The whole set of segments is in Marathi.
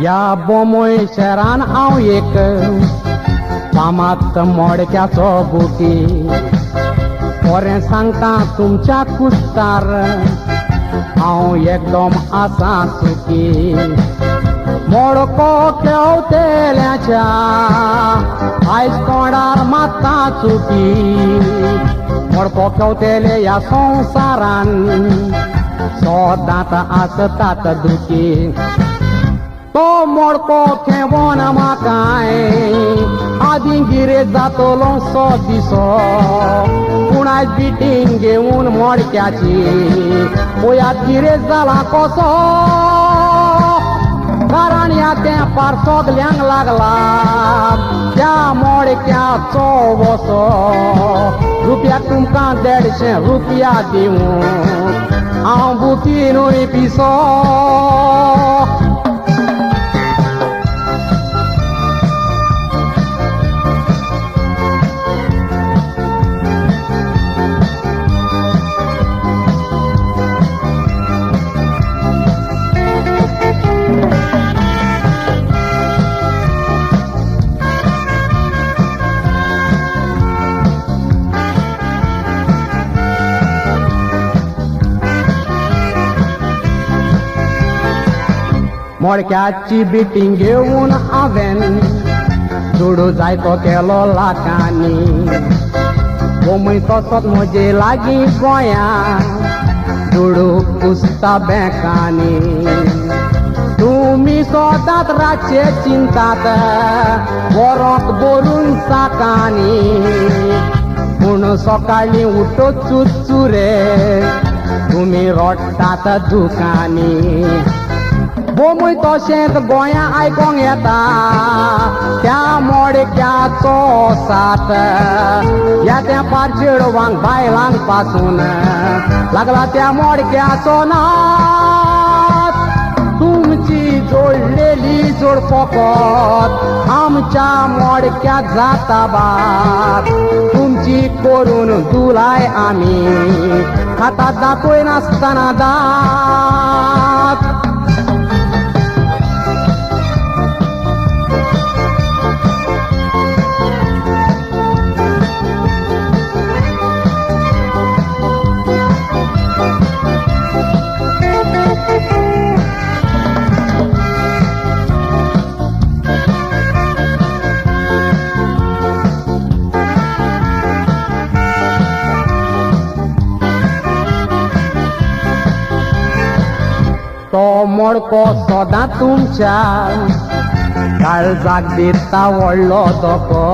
या बोमोय शहरान हांव एक फामात मोडक्याचो गुटी खरें सांगता तुमच्या कुस्तार हांव एकदम आसा चुकी मोडको केवतेल्याच्या आयज तोंडार माता चुकी मोडको केवतेले ह्या संवसारान सोदांत आसतात दुखी तो मोडको खेवोन म्हाकाय आदी गिरे जातलो सो दिसो पूण आयज बिटींग घेवन मोडक्याची पळयात गिरे जाला कसो कारण ह्या तेंपार सोगल्यांक लागला त्या मोडक्याचो वसो रुपयाक तुमकां 150 रुपया दिवूं हांव बुकीनूय पिसो मोडक्याची बिटींग घेवन हांवें चुडू जायतो केलो लाखांनी बोमय तसोच म्हजे लागीं गोंयां चुडू कुस्ता बेंकांनी तुमी सोदांच रातचे चिंतात वरोंक भरून साकांनी पूण सकाळीं उठोच चुचुरे तुमी रोडटात दुकांनी बोमय तशेंच गोंया आयकोंक येता त्या मोडक्याचो साथ ह्या तेंपार चेडवांक बायलांक पासून लागला त्या मोडक्याचो नाच तुमची जोडलेली जोड फकत आमच्या मोडक्यात जाता बात तुमची करून दुलाय आमी खातात दाखोय नासतना दात तो मोडको सोदां तुमच्या काळजाक दिता व्हडलो धोको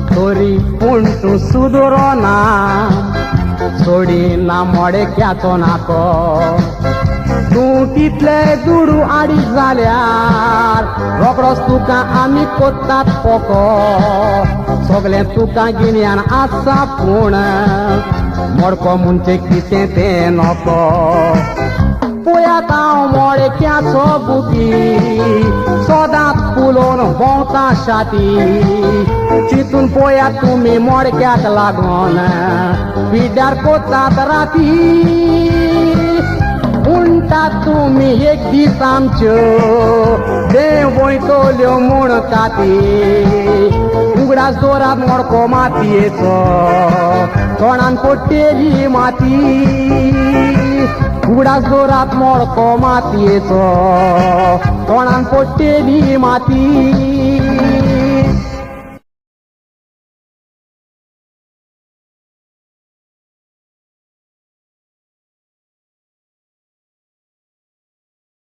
तरी पूण तूं सुदुरोना सोडिना मोडक्याचो नाको तूं कितले दुडू आडी जाल्यार रोखडोच तुका आमी कोत्तात पोको सगळें तुका गिन्यान आसा पूण मोडको म्हणजे कितें तें नको पळयात हांव मोडक्याचो बुकी सोदांच फुलोवन भोंवता शाती चिंतून पळयात तुमी मोडक्याक लागून पिड्ड्यार कोतात राती म्हणटात तुमी एक दीस आमच्यो देव वयतल्यो म्हूण काती उगडास जोरात मोडको मातयेचो तोंडान पडटेली माती उगडास जोरात मोडको मातयेचो तोंडान पडटेली माती